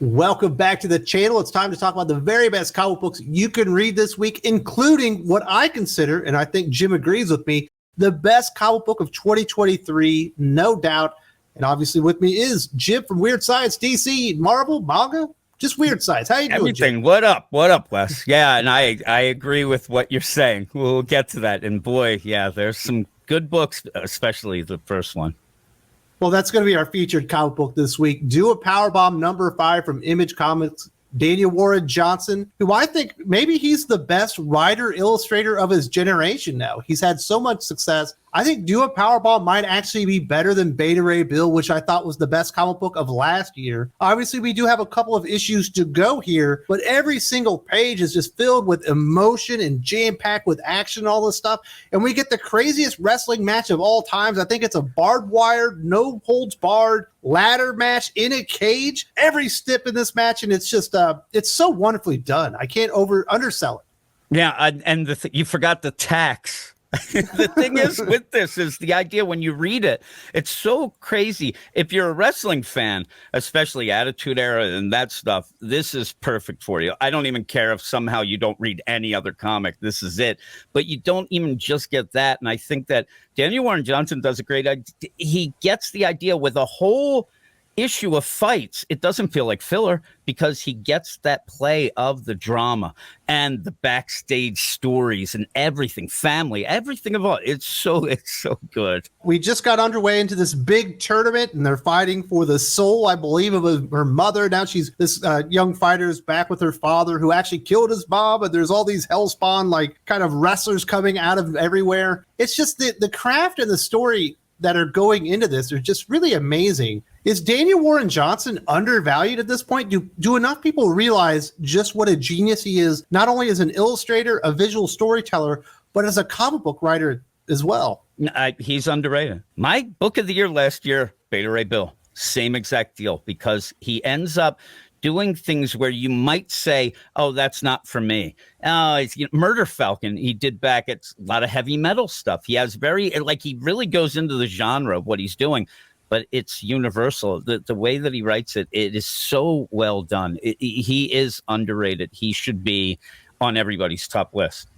Welcome back to the channel. It's time to talk about the very best comic books you can read this week, including what I consider, and I think Jim agrees with me, the best comic book of 2023, no doubt. And obviously with me is Jim from Weird Science, DC, Marvel, manga, just Weird Science. How you doing, Everything. Jim? What up, Wes? Yeah, and I agree with what you're saying. We'll get to that. And boy, yeah, there's some good books, especially the first one. Well, that's going to be our featured comic book this week. Do a Powerbomb #5 from Image Comics. Daniel Warren Johnson, who I think maybe he's the best writer, illustrator of his generation now. He's had so much success. I think Do A Powerbomb might actually be better than Beta Ray Bill, which I thought was the best comic book of last year. Obviously, we do have a couple of issues to go here, but every single page is just filled with emotion and jam-packed with action and all this stuff. And we get the craziest wrestling match of all times. I think it's a barbed wire, no holds barred ladder match in a cage. Every step in this match, and it's just it's so wonderfully done. I can't undersell it. Yeah, and you forgot the tax. The thing is with this is the idea when you read it, it's so crazy. If you're a wrestling fan, especially Attitude Era and that stuff, this is perfect for you. I don't even care if somehow you don't read any other comic. This is it. But you don't even just get that. And I think that Daniel Warren Johnson does a great idea. He gets the idea with a whole issue of fights. It doesn't feel like filler because he gets that play of the drama and the backstage stories and everything, family, everything of all. It's so good. We just got underway into this big tournament and they're fighting for the soul, I believe, of her mother. Now she's this young fighter is back with her father who actually killed his mom, and there's all these hellspawn like kind of wrestlers coming out of everywhere. It's just the craft and the story that are going into this are just really amazing. Is Daniel Warren Johnson undervalued at this point? Do enough people realize just what a genius he is, not only as an illustrator, a visual storyteller, but as a comic book writer as well? He's underrated. My book of the year last year, Beta Ray Bill, same exact deal, because he ends up doing things where you might say, oh, that's not for me. Murder Falcon, he did back at a lot of heavy metal stuff. He has he really goes into the genre of what he's doing, but it's universal. The way that he writes it, it is so well done. He is underrated. He should be on everybody's top list.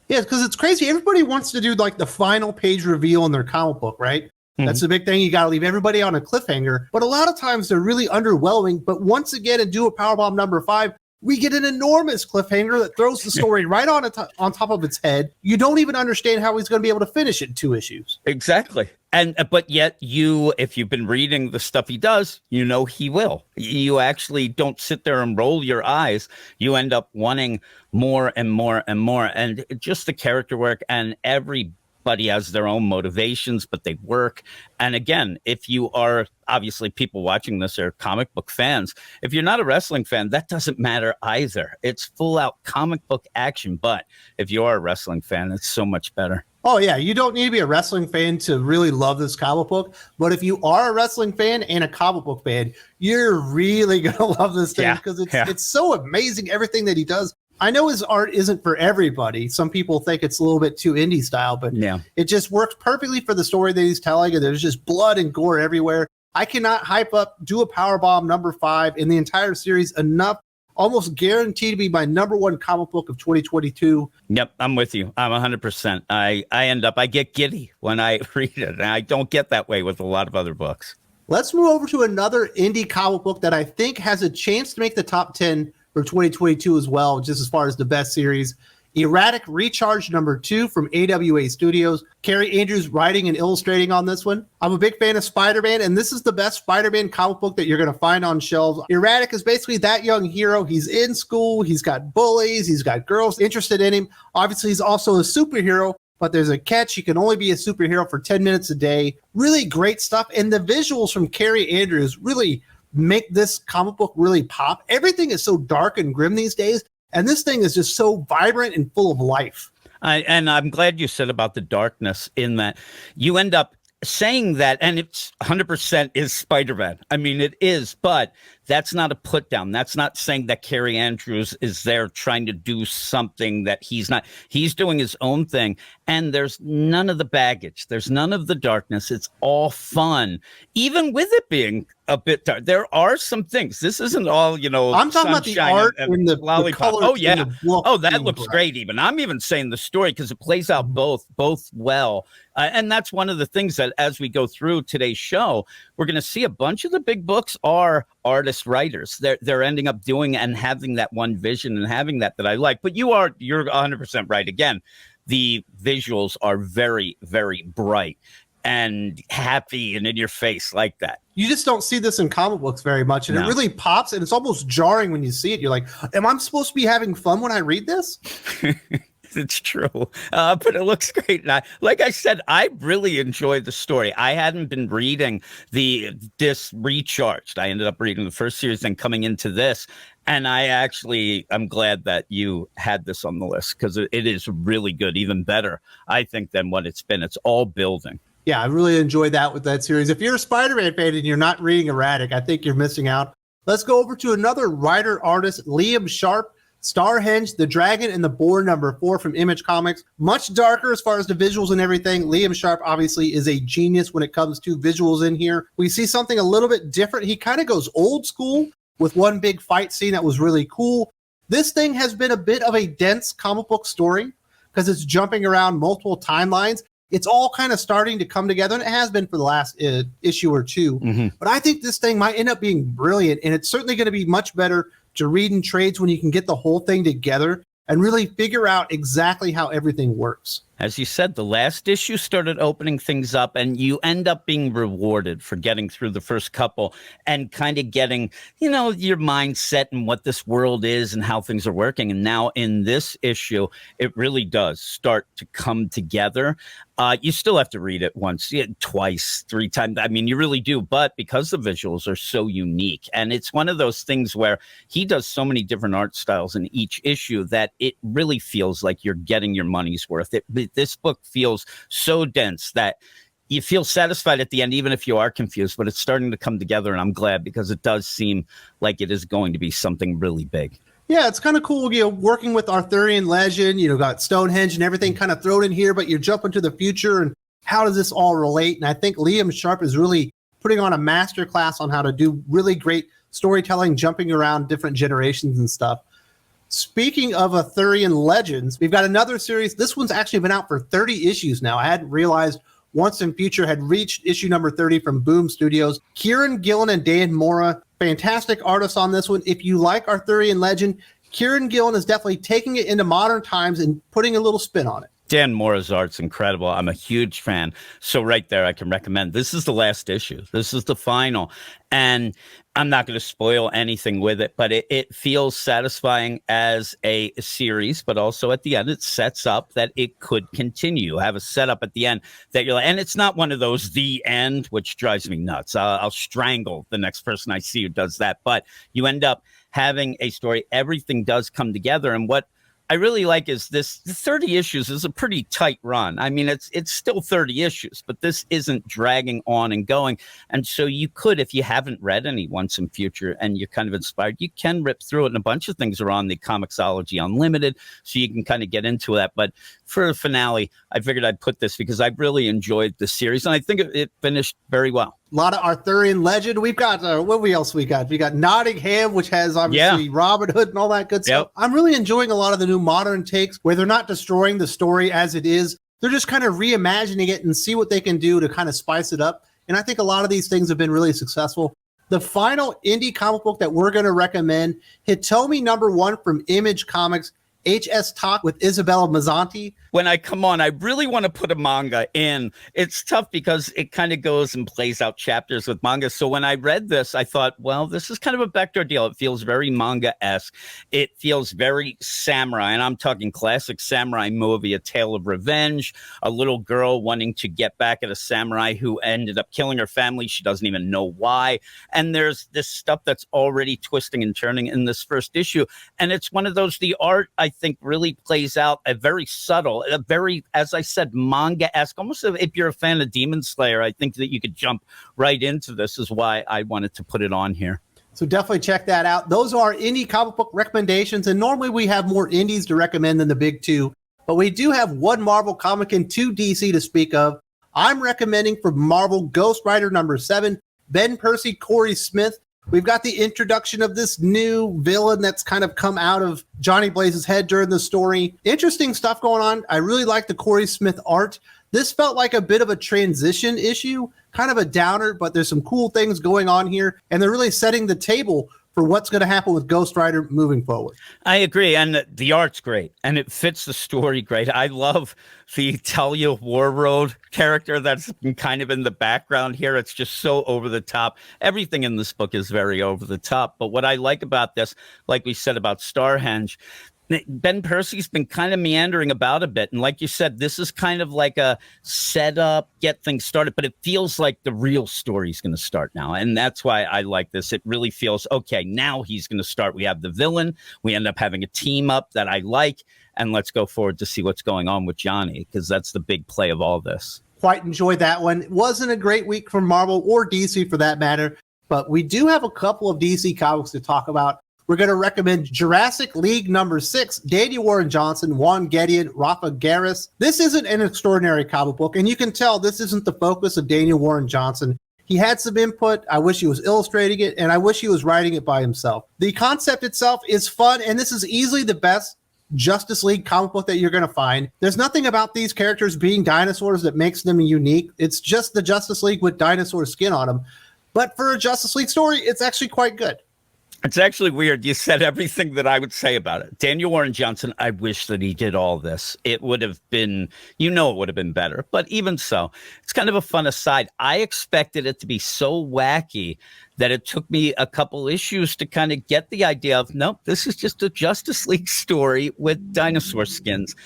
Yeah, because it's crazy. Everybody wants to do like the final page reveal in their comic book, right? That's the big thing. You got to leave everybody on a cliffhanger. But a lot of times they're really underwhelming. But once again, in Do A Powerbomb #5, we get an enormous cliffhanger that throws the story right on top of its head. You don't even understand how he's going to be able to finish it in 2 issues. Exactly. But yet if you've been reading the stuff he does, you know he will. You actually don't sit there and roll your eyes. You end up wanting more and more and more. And just the character work, and everybody has their own motivations, but they work. And again, if you are, obviously people watching this are comic book fans. If you're not a wrestling fan, that doesn't matter either. It's full out comic book action. But if you are a wrestling fan, it's so much better. Oh, yeah. You don't need to be a wrestling fan to really love this comic book. But if you are a wrestling fan and a comic book fan, you're really going to love this thing because it's so amazing, everything that he does. I know his art isn't for everybody. Some people think it's a little bit too indie style, but it just works perfectly for the story that he's telling. And there's just blood and gore everywhere. I cannot hype up Do A Powerbomb #5 in the entire series enough. Almost guaranteed to be my #1 comic book of 2022. Yep, I'm with you. I'm 100%. I get giddy when I read it. And I don't get that way with a lot of other books. Let's move over to another indie comic book that I think has a chance to make the top 10 for 2022 as well, just as far as the best series. Erratic Recharge #2 from AWA Studios. Carrie Andrews writing and illustrating on this one. I'm a big fan of Spider-Man, and this is the best Spider-Man comic book that you're going to find on shelves. Erratic is basically that young hero. He's in school. He's got bullies. He's got girls interested in him. Obviously, he's also a superhero, but there's a catch. You can only be a superhero for 10 minutes a day. Really great stuff. And the visuals from Carrie Andrews really make this comic book really pop. Everything is so dark and grim these days. And this thing is just so vibrant and full of life. And I'm glad you said about the darkness, in that you end up saying that, and it's 100% is Spider-Man. I mean, it is, but That's not a put down. That's not saying that Carrie Andrews is there trying to do something that he's not. He's doing his own thing. And there's none of the baggage. There's none of the darkness. It's all fun, even with it being a bit dark. There are some things. This isn't all, I'm talking about the art and the lollipop. colors. Oh, yeah. Oh, that being looks bright. great. Even I'm even saying the story because it plays out both well. And that's one of the things that as we go through today's show, we're going to see a bunch of the big books are artist writers. They're ending up doing and having that one vision and having that I like. But you're 100% right. Again, the visuals are very, very bright and happy and in your face like that. You just don't see this in comic books very much, and No. it really pops, and it's almost jarring when you see it. You're like, am I supposed to be having fun when I read this? It's true, but it looks great. And like I said, I really enjoyed the story. I hadn't been reading this Recharged. I ended up reading the first series and coming into this. And I'm glad that you had this on the list because it is really good, even better, I think, than what it's been. It's all building. Yeah, I really enjoyed that with that series. If you're a Spider-Man fan and you're not reading Erratic, I think you're missing out. Let's go over to another writer-artist, Liam Sharp, Starhenge, The Dragon, and the Boar #4 from Image Comics. Much darker as far as the visuals and everything. Liam Sharp obviously is a genius when it comes to visuals in here. We see something a little bit different. He kind of goes old school with one big fight scene that was really cool. This thing has been a bit of a dense comic book story because it's jumping around multiple timelines. It's all kind of starting to come together, and it has been for the last issue or two. Mm-hmm. But I think this thing might end up being brilliant, and it's certainly going to be much better to read in trades when you can get the whole thing together and really figure out exactly how everything works. As you said, the last issue started opening things up, and you end up being rewarded for getting through the first couple and kind of getting, your mindset and what this world is and how things are working. And now in this issue, it really does start to come together. You still have to read it once, twice, 3 times. I mean, you really do. But because the visuals are so unique, and it's one of those things where he does so many different art styles in each issue that it really feels like you're getting your money's worth. This book feels so dense that you feel satisfied at the end, even if you are confused, but it's starting to come together. And I'm glad because it does seem like it is going to be something really big. Yeah, it's kind of cool, working with Arthurian legend, got Stonehenge and everything kind of thrown in here, but you're jumping to the future and how does this all relate? And I think Liam Sharp is really putting on a masterclass on how to do really great storytelling, jumping around different generations and stuff. Speaking of Arthurian legends, we've got another series. This one's actually been out for 30 issues now. I hadn't realized Once and Future had reached issue number 30 from Boom Studios. Kieran Gillen and Dan Mora, fantastic artists on this one. If you like Arthurian legend, Kieran Gillen is definitely taking it into modern times and putting a little spin on it. Dan Mora's art's incredible. I'm a huge fan. So right there, I can recommend. This is the last issue. This is the final. And I'm not going to spoil anything with it, but it feels satisfying as a series, but also at the end, it sets up that it could continue. Have a setup at the end that you're like, and it's not one of those the end, which drives me nuts. I'll strangle the next person I see who does that. But you end up having a story. Everything does come together. And what I really like is this 30 issues is a pretty tight run. I mean, it's still 30 issues, but this isn't dragging on and going. And so you could, if you haven't read any Once and Future and you're kind of inspired, you can rip through it. And a bunch of things are on the Comixology Unlimited, so you can kind of get into that. But for a finale, I figured I'd put this because I really enjoyed the series. And I think it finished very well. A lot of Arthurian legend. We've got, what else we got? We got Nottingham, which has obviously Robin Hood and all that good stuff. I'm really enjoying a lot of the new modern takes where they're not destroying the story as it is. They're just kind of reimagining it and see what they can do to kind of spice it up. And I think a lot of these things have been really successful. The final indie comic book that we're going to recommend, Hitomi #1 from Image Comics, HS Talk with Isabella Mazzanti. When I come on, I really want to put a manga in. It's tough because it kind of goes and plays out chapters with manga. So when I read this, I thought, well, this is kind of a backdoor deal. It feels very manga-esque. It feels very samurai. And I'm talking classic samurai movie, A Tale of Revenge, a little girl wanting to get back at a samurai who ended up killing her family. She doesn't even know why. And there's this stuff that's already twisting and turning in this first issue. And it's one of those, the art, I think, really plays out a very subtle, a very, as I said, manga-esque. Almost if you're a fan of Demon Slayer, I think that you could jump right into this, is why I wanted to put it on here. So definitely check that out. Those are indie comic book recommendations, and normally we have more indies to recommend than the big two, but we do have one Marvel comic and two DC to speak of. I'm recommending for Marvel Ghost Rider number 7, Ben Percy, Corey Smith. We've got the introduction of this new villain that's kind of come out of Johnny Blaze's head during the story. Interesting stuff going on. I really like the Corey Smith art. This felt like a bit of a transition issue, kind of a downer, but there's some cool things going on here, and they're really setting the table for what's going to happen with Ghost Rider moving forward. I agree, and the art's great, and it fits the story great. I love the Talia Warroad character that's kind of in the background here. It's just so over the top. Everything in this book is very over the top, but what I like about this, like we said about Starhenge, Ben Percy's been kind of meandering about a bit. And like you said, this is kind of like a setup, get things started, but it feels like the real story's going to start now. And that's why I like this. It really feels, okay, now he's going to start. We have the villain. We end up having a team up that I like. And let's go forward to see what's going on with Johnny, because that's the big play of all this. Quite enjoyed that one. It wasn't a great week for Marvel or DC for that matter, but we do have a couple of DC comics to talk about. We're going to recommend Jurassic League number 6, Daniel Warren Johnson, Juan Gedeon, Rafa Garris. This isn't an extraordinary comic book, and you can tell this isn't the focus of Daniel Warren Johnson. He had some input. I wish he was illustrating it, and I wish he was writing it by himself. The concept itself is fun, and this is easily the best Justice League comic book that you're going to find. There's nothing about these characters being dinosaurs that makes them unique. It's just the Justice League with dinosaur skin on them. But for a Justice League story, it's actually quite good. It's actually weird. You said everything that I would say about it. Daniel Warren Johnson, I wish that he did all this. It would have been, it would have been better. But even so, it's kind of a fun aside. I expected it to be so wacky that it took me a couple issues to kind of get the idea of, nope, this is just a Justice League story with dinosaur skins.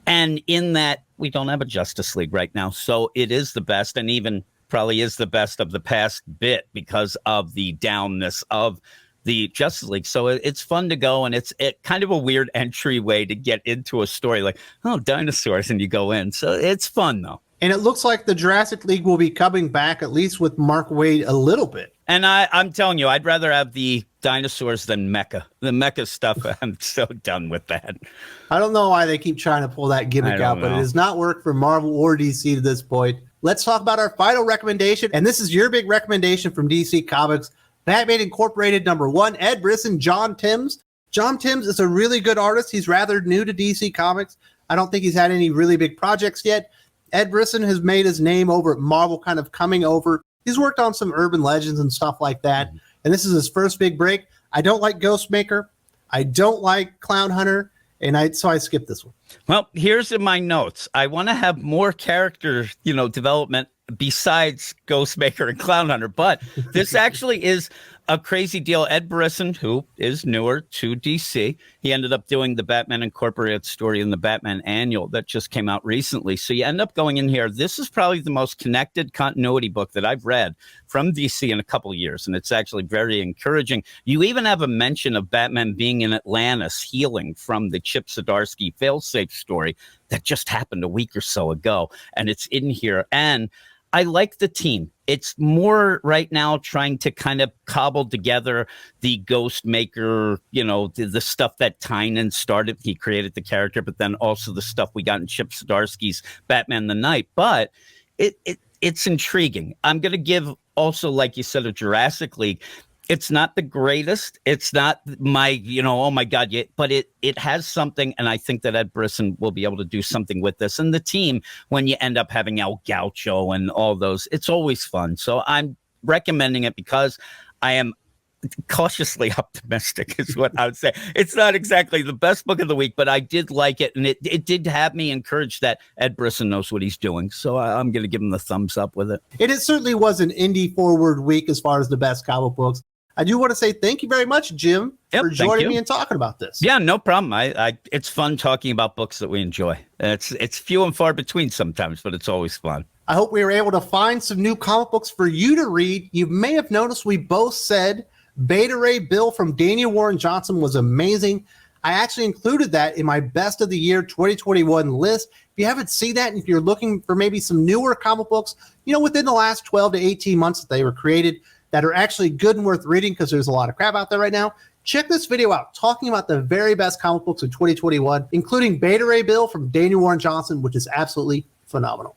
And in that, we don't have a Justice League right now. So it is the best, and even probably is the best of the past bit because of the downness of the Justice League. So it's fun to go, and it's kind of a weird entryway to get into a story like, oh, dinosaurs, and you go in. So it's fun, though. And it looks like the Jurassic League will be coming back, at least with Mark Waid, a little bit. And I'm telling you, I'd rather have the dinosaurs than mecha. The mecha stuff, I'm so done with that. I don't know why they keep trying to pull that gimmick out, but it has not worked for Marvel or DC to this point. Let's talk about our final recommendation, and this is your big recommendation from DC Comics. Batman Incorporated number 1, Ed Brisson, John Timms. John Timms is a really good artist. He's rather new to DC Comics. I don't think he's had any really big projects yet. Ed Brisson has made his name over at Marvel, kind of coming over. He's worked on some urban legends and stuff like that. And this is his first big break. I don't like Ghostmaker. I don't like Clown Hunter. And so I skipped this one. Well, here's in my notes. I want to have more character, development besides Ghostmaker and Clown Hunter, but this actually is a crazy deal. Ed Brisson, who is newer to DC, he ended up doing the Batman Incorporated story in the Batman Annual that just came out recently. So you end up going in here. This is probably the most connected continuity book that I've read from DC in a couple of years, and it's actually very encouraging. You even have a mention of Batman being in Atlantis healing from the Chip Zdarsky failsafe story that just happened a week or so ago, and it's in here. And I like the team. It's more right now trying to kind of cobble together the Ghostmaker, the stuff that Tynan started. He created the character, but then also the stuff we got in Chip Zdarsky's Batman the Night. But it's intriguing. I'm going to give also, like you said, a Jurassic League. It's not the greatest. It's not my, oh my God, but it has something. And I think that Ed Brisson will be able to do something with this. And the team, when you end up having El Gaucho and all those, it's always fun. So I'm recommending it because I am cautiously optimistic is what I would say. It's not exactly the best book of the week, but I did like it. And it did have me encouraged that Ed Brisson knows what he's doing. So I'm going to give him the thumbs up with it. It certainly was an indie forward week as far as the best comic books. I do want to say thank you very much, Jim, for joining me and talking about this. Yeah, no problem. It's fun talking about books that we enjoy. It's few and far between sometimes, but it's always fun. I hope we were able to find some new comic books for you to read. You may have noticed we both said Beta Ray Bill from Daniel Warren Johnson was amazing. I actually included that in my best of the year 2021 list. If you haven't seen that, and if you're looking for maybe some newer comic books, within the last 12 to 18 months that they were created, that are actually good and worth reading because there's a lot of crap out there right now, check this video out talking about the very best comic books of 2021, including Beta Ray Bill from Daniel Warren Johnson, which is absolutely phenomenal.